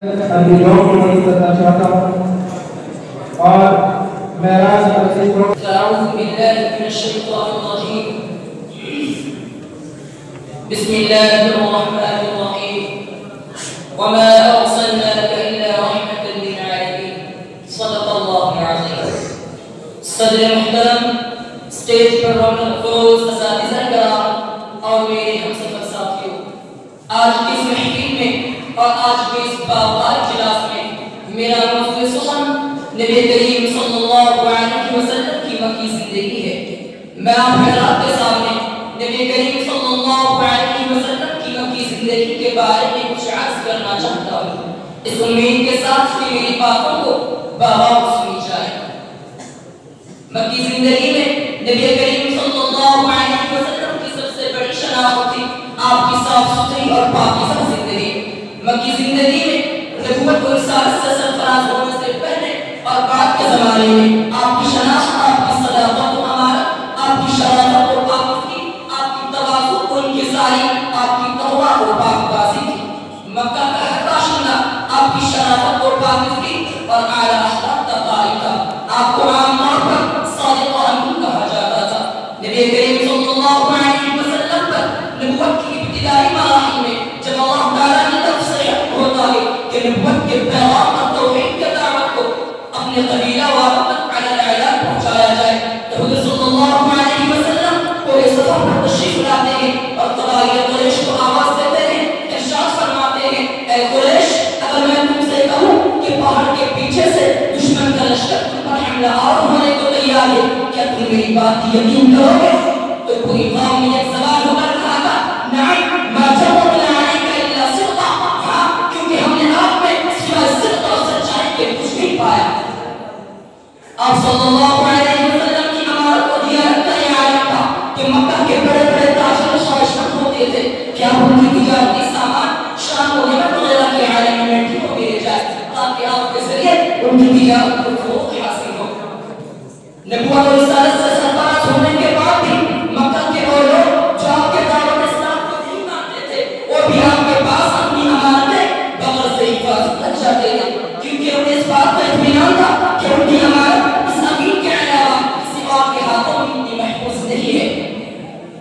اليوم اور معراج أعوذ بالله من الشيطان الرجيم. بسم الله الرحمن الرحيم. وما أرسلناك إلا رحمة للعالمين. صدق الله العظيم. صدر محترم اسٹیج پر رونق افروز اساتذہ کرام اور میرے ہم سفر ساتھیوں، آج کی اس محفل میں اور آج کے اس باوقار اجلاس میں میرا موضوع سخن نبی کریم صلی اللہ علیہ وسلم کی مکی زندگی ہے۔ میں آپ حضرات کے سامنے نبی کریم صلی اللہ علیہ وسلم کی مکی زندگی کے بارے میں کچھ عرض کرنا چاہتا ہوں، اس امید کے ساتھ کہ میری باتوں کو بغور سنی جائے۔ مکی زندگی میں نبی کریم صلی اللہ علیہ وسلم کی سب سے بڑی شناخت تھی آپ کی صاف ستھری اور پاکیزہ زندگی۔ مکی زندگی میں نبوت و رسالت سے سرفراز ہونے سے پہلے اور بعد کے زمانے میں آپ کی شناخت، آپ کی صداقت و امانت، آپ کی شرافت و پاکیزگی، آپ کی تواضع و انکساری، آپ کی تقویٰ و پاکبازی تھی۔ مکہ کا ہر باشندہ آپ کی شرافت و پاکیزگی اور اعلیٰ اخلاق کا قائل تھا۔ آپ کو عام طور پر صادق و امین کہا جاتا تھا۔ نبی کریم صلی اللہ علیہ وسلم پر نبوت کی ابتدائی مراحل میں جب اللہ تعالیٰ کی طرف سے حکم ہوتا ہے کہ نبوت کے پیغام اور توحید کے دعوت کو اپنے قبیلہ والوں تک علی العلن پہنچایا جائے، تو حضور صلی اللہ علیہ وسلم پورے سفر پر تشریف لاتے ہیں اور قبائل قریش کو آواز دیتے ہیں، ارشاد فرماتے ہیں، اے قریش، اگر میں تم سے کہوں کہ پہاڑ کے پیچھے سے دشمن کا لشکر تم پر حملہ آور ہونے کو تیار ہے، کیا تم میری بات کی یقین کرو گے؟ تو پوری قوم میں ایک سوال ہو کر کہا تھا، نعم ما جربنا علیک الا صدقا، ہاں کیونکہ ہم نے آپ میں سوائے صدق اور سچائی کے کچھ نہیں پایا۔ آپ صلی اللہ علیہ وسلم کی امارت و دیانت کا یہ عالم تھا کہ مکہ کے بڑے بڑے تاجر و خواہشمند ہوتے تھے کہ آپ ان کی تجارتی سامان شام و یمن وغیرہ کے عالم میں ٹھیک بھیجے جائے تاکہ آپ کے ذریعے ان کی تجارت کو فروغ حاصل ہو۔ نبوت و رسالت سے سرفراز ہونے کے بعد بھی مکہ کے وہ لوگ جو آپ کے دعوت اسلام کو نہیں مانتے تھے، وہ بھی آپ کے پاس اپنی امانتیں بغیر سے حفاظت رکھ جاتے تھے، کیونکہ انہیں اس بات کا اطمینان تھا کہ ان کی امانت اس امین کے علاوہ کسی اور کے ہاتھوں میں اتنی محفوظ نہیں ہے۔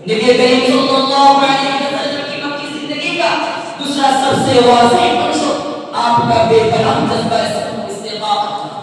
نبی کریم صلی اللہ علیہ وسلم کی مکی زندگی کا دوسرا سب سے واضح عنصر آپ کا بے پناہ جذبہ استقامت تھا۔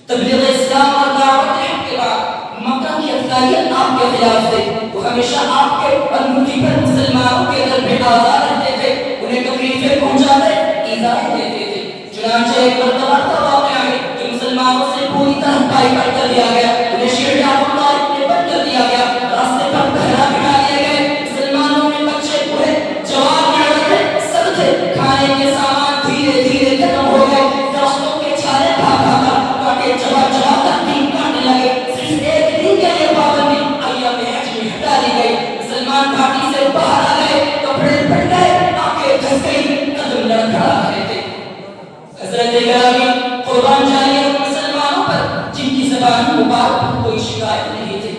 تبلیغ اسلام اور دعوت حق کے بعد مکہ کی اکثریت آپ کے خلاف تھے، وہ ہمیشہ آپ کے انمٹھی پر مسلمانوں کے در پہ آزاد رہتے تھے، انہیں تکلیفیں پہنچاتے، ایذائیں دیتے تھے۔ چنانچہ ایک مرتبہ کا واقعہ ہے کہ مسلمانوں سے پوری طرح بائیکاٹ کر دیا گیا، انہیں شیعہ ابو طالب نے بند کر دیا گیا، راستے پر پہرا بٹھا دیے گئے۔ مسلمانوں میں بچے بوڑھے جوان عورتیں سب تھے، کھانے کے سامان دھیرے دھیرے ختم ہو گئے، درختوں کے چھالے کھا کھا کر کاٹے چبا چبا کر دین کاٹنے لگے۔ صرف ایک دن کے لیے پابندی ایام حج میں ہٹا دی گئی، مسلمان گھاٹی سے باہر آ گئے، کپڑے پھٹ گئے، آنکھیں دھس گئی، قدم لڑکھڑا رہے تھے۔ حضرت گرامی قربان جائیے ان مسلمانوں پر جن کی زبان مبارک پر کوئی شکایت نہیں تھی۔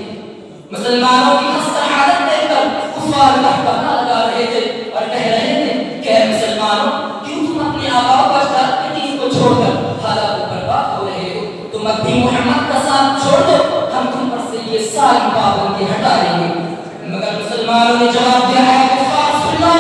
مسلمانوں کی خستہ حالت دیکھ کر کفار بہکانا لگا رہے تھے اور کہہ رہے تھے کہ اے مسلمانوں، کیوں تم اپنے آباء و اجداد کے دین کو چھوڑ کر حالات کو برباد ہو رہے ہو؟ تم اپنی محمد کا ساتھ چھوڑ دو، ہم تم پر سے یہ ساری پابندی ہٹا دیں گے۔ مگر مسلمانوں نے جواب دیا ہے کفار سن لو،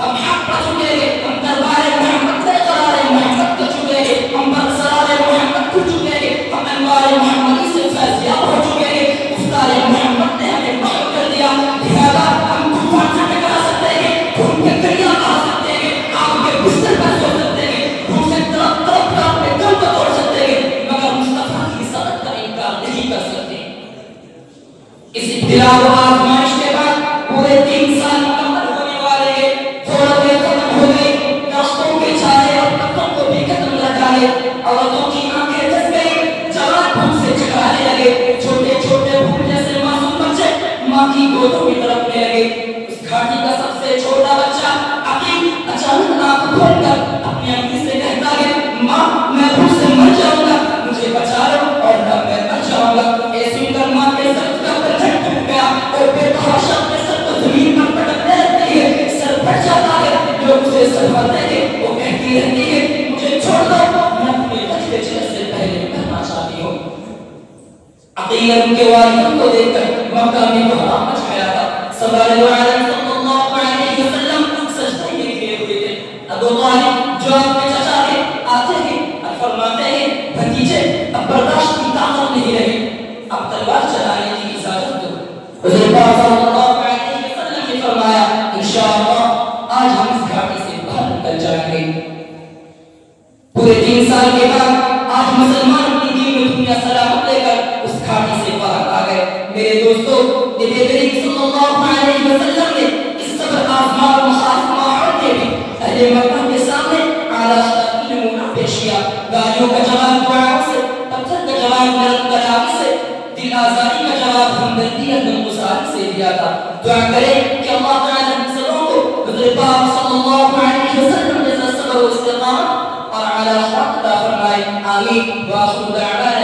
ہم حق پر جھکیں گے، ہم دربار محمد سے قرار محمد کو جھکیں گے، ہم برسرار محمد کو جھکیں گے، ہم انوار محمدی سے فیضیاب ہو چکے ہیں۔ مختار محمد نے ہمیں محب کر دیا، لہذا ہم طوفان سے ٹکرا سکتے ہیں، خون کے دریا بہا سکتے ہیں، آگ کے بستر پر سو سکتے ہیں، خون سے طرف طرف کا اپنے دل کو توڑ سکتے ہیں، مگر مصطفیٰ کی رسالت کا انکار نہیں کر سکتے۔ اس ابتلا و آزمائش کے بعد پورے 3 سال طالب جو آپ کے چچا ہیں آتے ہیں اور فرماتے ہیں بھتیجے اب برداشت کی طاقت نہیں رہی، اب تلوار چلانے کی اجازت دو۔ حضور پاک صلی اللہ علیہ وسلم نے فرمایا انشاءاللہ آج ہم اس گھاٹی سے باہر نکل جائیں گے۔ پورے 3 سال کے بعد آج مسلمان اپنی دین و دنیا سلامت لے کر اس گھاٹی سے باہر آ گئے۔ میرے دوستو، نبی کریم صلی اللہ علیہ وسلم نے اس صبر آزما اور مخالف ماحول میں بھی اہل مکہ کے سامنے اعلیٰ شرعی نمونہ پیش کیا۔ گالیوں کا جواب دعاؤں سے، پتھر کا جواب نرم کلامی سے، دل آزاری کا جواب ہمدردی اور دلگزاری سے دیا تھا۔ دعا کریں کہ اللہ تعالی ہم سبوں کو حضور پاک صلی اللہ علیہ وسلم جیسا صبر و استقامت اور اعلیٰ اخلاق عطا فرمائے۔ آمین۔ وآخر دعوانا